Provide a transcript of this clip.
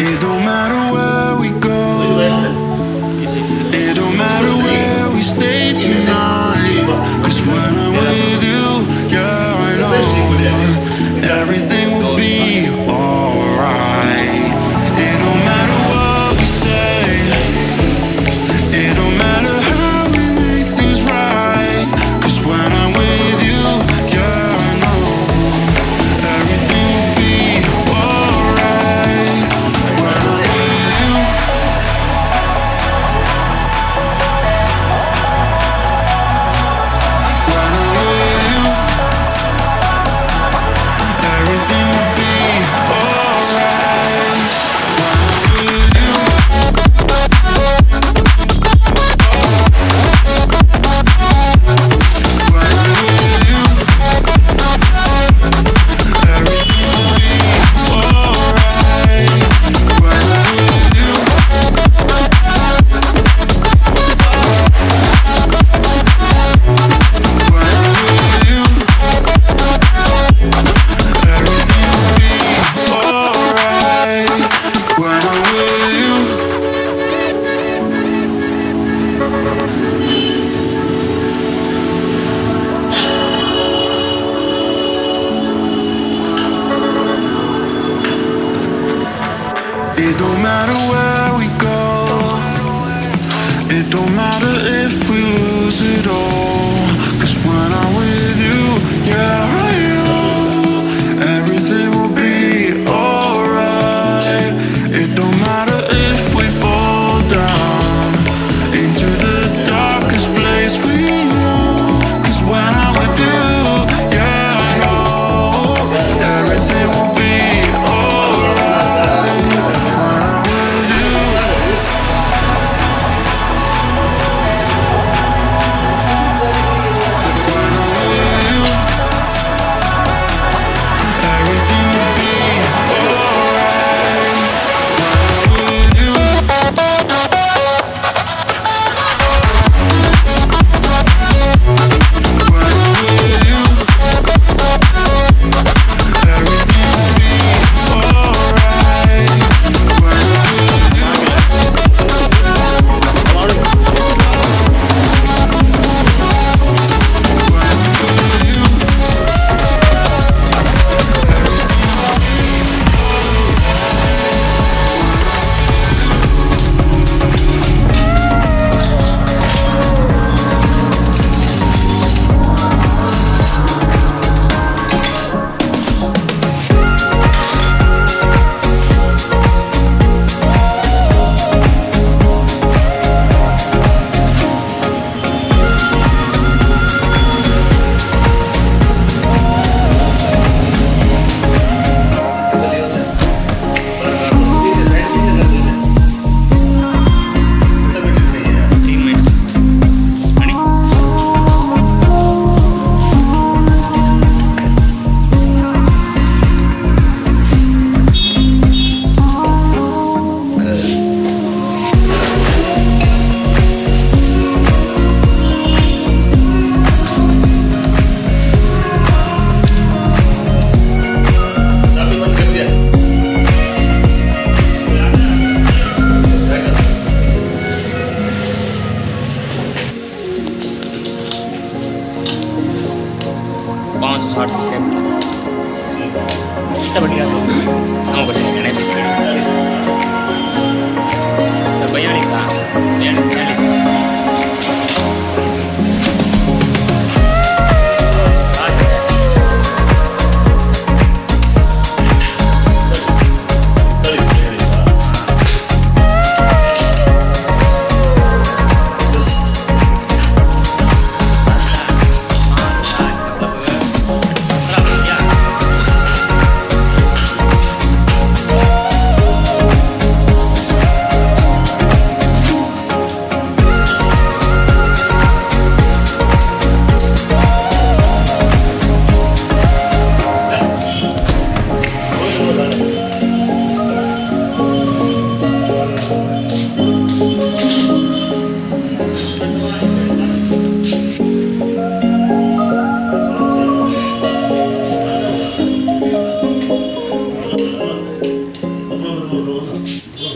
It don't matter where we go, it don't matter where we stay tonight. Cause when I'm with you, yeah, I know everything will be alright. It don't matter what we say, it don't matter how we make things right. Cause when I'm with you, yeah, I know everything will be alright. When I'm with you, when I'm with you, everything will be alright. When I'm with you, when I'm with you, everything will be alright. When I'm with you, when I'm with you, everything will be alright. When I'm with you. It don't matter where we go, it don't matter if we lose it all. Cause when I'm with you, yeah, I know everything will be alright. It don't matter if we fall down into the darkest place we know. Cause when I'm with you, yeah, I know everything will be alright. When I'm with you, when I'm with you, everything will be alright. When I'm with you, when I'm with you, everything will be alright. When I'm with you, ಇಷ್ಟಪಟ್ಟಿಲ್ಲ ನಾವು ಬರ್ತೀನಿ ಎಣ್ಣೆ ಬಯಾನಿ ಸಹ ಬಯಾನಿ ಸ್ಥಾಯಿ bro.